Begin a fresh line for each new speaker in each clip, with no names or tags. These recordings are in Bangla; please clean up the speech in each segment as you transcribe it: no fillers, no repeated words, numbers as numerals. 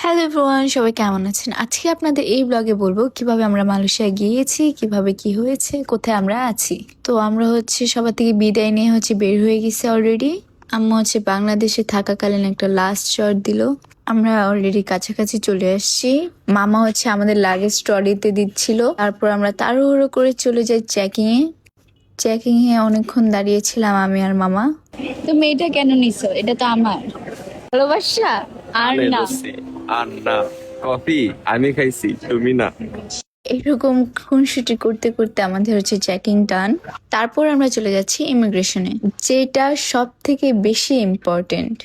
হ্যালো এভরিওয়ান, সবাই কেমন আছেন? আজকে আপনাদের এই ব্লগে বলবো কিভাবে আমরা মালয়েশিয়া গিয়েছি, কিভাবে কি হয়েছে, কোথায় আমরা আছি। তো আমরা সবার থেকে বিদায় নিয়ে বের হয়ে গেছি অলরেডি। আম্মু বাংলাদেশে থাকাকালীন একটা লাস্ট শট দিল। আমরা অলরেডি কাছাকাছি চলে আসছি। মামা আমাদের লাগেজ ট্রলিতে দিচ্ছিল। তারপর আমরা তাড়াহুড়ো করে চলে যাই চেকিং এ অনেকক্ষণ দাঁড়িয়েছিলাম আমি আর মামা। তুমি এটা কেন নিছো? এটা তো আমার ভালোবাসা আর না।
আর না, কফি আমি খাইছি, তুমি না।
এরকম খুনসুটি করতে করতে আমাদের চেকিং ডান। তারপর আমরা চলে যাচ্ছি ইমিগ্রেশনে, যেটা সব থেকে বেশি ইম্পর্টেন্ট।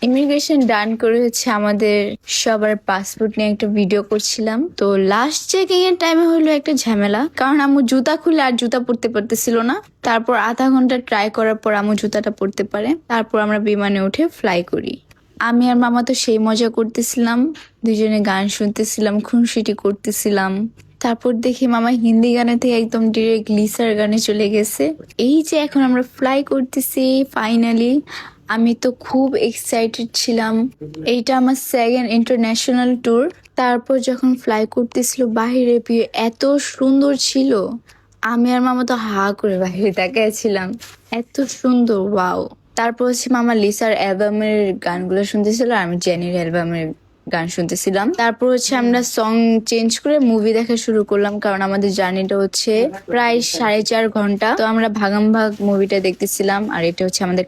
ইমিগ্রেশন ডান করে আমাদের সবার পাসপোর্ট নিয়ে একটা ভিডিও করছিলাম। তো লাস্ট চেকিং এর টাইমে হলো একটা ঝামেলা, কারণ আম্মু জুতা খুলে আর জুতা পরতে পারতেছিল না। তারপর আধা ঘন্টা ট্রাই করার পর আম্মু জুতাটা পরতে পারে। তারপর আমরা বিমানে উঠে ফ্লাই করি। আমি আর মামা তো সেই মজা করতেছিলাম, দুজনে গান শুনতেছিলাম, খুনসুটি করতেছিলাম। তারপর দেখি মামা হিন্দি গানে থেকে একদম ডিরেক্ট লিসার গানে চলে গেছে। এই যে এখন আমরা ফ্লাই করতেছি ফাইনালি। আমি তো খুব এক্সাইটেড ছিলাম। এইটা আমার সেকেন্ড ইন্টারন্যাশনাল ট্যুর। তারপর যখন ফ্লাই করতেছিল বাহিরে ভিউ এত সুন্দর ছিল, আমি আর মামা তো হা করে বাইরে তাকিয়েছিলাম, এত সুন্দর, ওয়াও। তারপর মামা লিসার অ্যালবামের গানগুলো শুনতেছিল আর আমি জেনির অ্যালবামের গান শুনতেছিলাম। তারপর আমরা সং চেঞ্জ করে মুভি দেখা শুরু করলাম, কারণ আমাদের জার্নিটা প্রায় 4.5 ঘন্টা। তো আমরা ভাগাম ভাগ মুভিটা দেখতেছিলাম। আর এটা আমাদের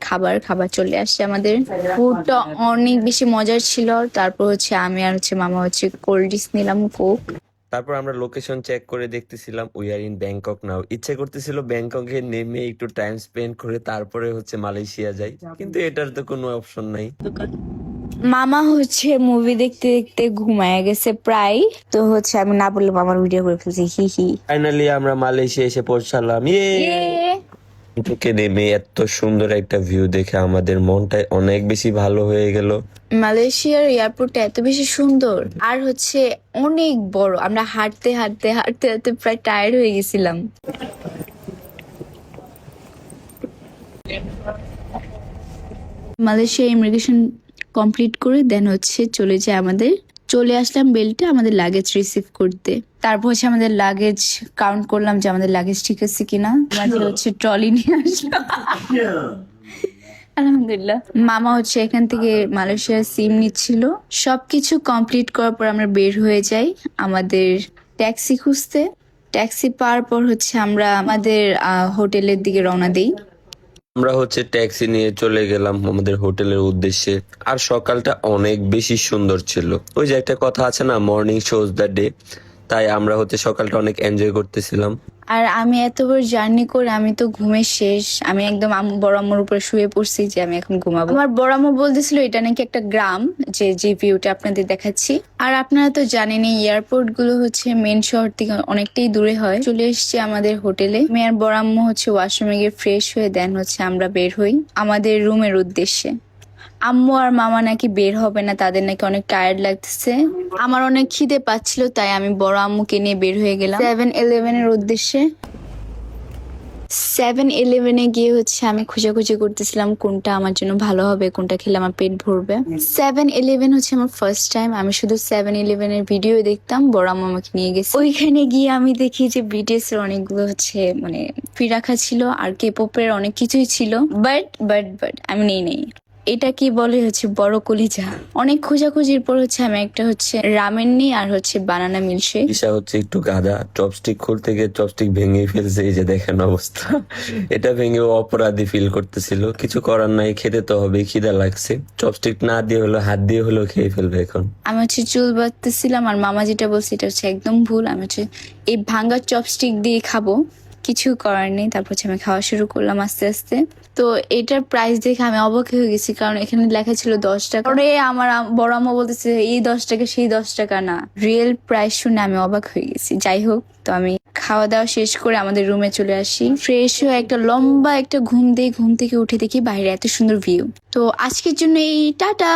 খাবার চলে আসছে আমাদের। ফুডটা অনেক বেশি মজার ছিল। তারপর আমি আর মামা কোল্ড ড্রিঙ্কস নিলাম, কোক।
তারপর আমরা লোকেশন চেক করে দেখতেছিলাম উই আর ইন ব্যাংকক নাও। ইচ্ছে করতেছিল ব্যাংককে নেমে একটু টাইম স্পেন্ড করে তারপরে মালয়েশিয়া যাই, কিন্তু এটার তো কোনো অপশন নাই।
মামা মুভি দেখতে দেখতে ঘুমায় গেছে প্রায়। তো আমি না বললে মামার ভিডিও করে ফেলছি, হি হি।
ফাইনালি আমরা মালয়েশিয়া এসে পৌঁছালাম। থেকে নেমে এত সুন্দর একটা ভিউ দেখে আমাদের মনটাই অনেক বেশি ভালো হয়ে গেল।
মালয়েশিয়ার এয়ারপোর্টটা এত বেশি সুন্দর আর অনেক বড়। আমরা হাঁটতে হাঁটতে হাঁটতে হাঁটতে প্রায় টায়ার্ড হয়ে গেছিলাম। মালয়েশিয়া ইমিগ্রেশন কমপ্লিট করে দেন চলে যায় আমাদের। চলে আসলাম বেল্টে আমাদের লাগেজ রিসিভ করতে। তারপর আমাদের লাগেজ কাউন্ট করলাম যে আমাদের লাগেজ ঠিক আছে কিনা। আমাদের ট্রলি নিয়ে আসলাম, আলহামদুলিল্লাহ। মামা এখান থেকে মালয়েশিয়ার সিম নিচ্ছিল। সবকিছু কমপ্লিট করার পর আমরা বের হয়ে যাই আমাদের ট্যাক্সি খুঁজতে। ট্যাক্সি পাওয়ার পর আমরা আমাদের হোটেলের দিকে রওনা দিই।
আমরা ট্যাক্সি নিয়ে চলে গেলাম আমাদের হোটেলের উদ্দেশ্যে। আর সকালটা অনেক বেশি সুন্দর ছিল। ওই যে একটা কথা আছে না, মর্নিং শোজ দ্য ডে। তাই আমরা সকালটা অনেক এনজয় করতেছিলাম।
আর আমি এতবার জার্নি করে আমি তো ঘুমে শেষ। আমি একদম বড় আম্মুর উপরে শুয়ে পড়ছি যে আমি এখন ঘুমাবো। আমার বড় আম্মু বলতেছিল এটা নাকি একটা গ্রাম, যে ভিউটা আপনাদের দেখাচ্ছি। আর আপনারা তো জানেনই এয়ারপোর্ট গুলো মেন শহর থেকে অনেকটাই দূরে হয়। চলে এসছি আমাদের হোটেলে। আমি আর বড় আম্মু ওয়াশরুমে গিয়ে ফ্রেশ হয়ে দেন আমরা বের হই আমাদের রুমের উদ্দেশ্যে। আম্মু আর মামা নাকি বের হবে না, তাদের নাকি অনেক টায়ার্ড লাগতেছে। আমার অনেক খিদে পাচ্ছিল, তাই আমি বড় আম্মুকে নিয়ে বের হয়ে গেলাম 7-Eleven-এর উদ্দেশ্যে। 7-Eleven-এ গিয়ে আমি খুঁজাখুঁজি করতেছিলাম কোনটা আমার জন্য ভালো হবে, কোনটা খেলে আমার পেট ভরবে। 7-Eleven আমার ফার্স্ট টাইম। আমি শুধু 7-Eleven-এর ভিডিও দেখতাম, বড় আম্মু আমাকে নিয়ে গেছে। ওইখানে গিয়ে আমি দেখি যে বিটিএস এর অনেকগুলো মানে ফ্রি রাখা ছিল, আর কে-পপের অনেক কিছুই ছিল। বাট আমি নেই। এটা কি বলে বড় কলিজা। অনেক খোঁজাখুঁজির পর আমি একটা রামেন নিই আর বানানা মিল্কশেক।
ঈশা একটু গাধা, চপস্টিক খুলতে গিয়ে চপস্টিক ভেঙে ফেলছে। এই যে দেখেন অবস্থা, এটা ভেঙে অপরাধী ফিল করতেছিল। কিছু করার নাই, খেতে তো হবে, খিদা লাগছে। চপস্টিক না দিয়ে হলো, হাত দিয়ে হলো খেয়ে ফেলবে এখন।
আমি চুল বাঁধতেছিলাম, আর মামা যেটা বলছে এটা একদম ভুল। আমি এই ভাঙ্গা চপস্টিক দিয়ে খাবো, কিছু করার নেই। তারপর আমি খাওয়া শুরু করলাম আস্তে আস্তে। তো এটার প্রাইস দেখে আমি অবাক হয়ে গেছি, কারণ এখানে লেখা ছিল 10 টাকা। আমার বড় আম্মু বলতেছে এই 10 টাকা সেই 10 টাকা না। রিয়েল প্রাইস শুনে আমি অবাক হয়ে গেছি। যাই হোক, তো আমি খাওয়া দাওয়া শেষ করে আমাদের রুমে চলে আসি। ফ্রেশ হয়ে একটা লম্বা একটা ঘুম থেকে উঠে দেখি বাইরে এত সুন্দর ভিউ। তো আজকের জন্য এই টাটা।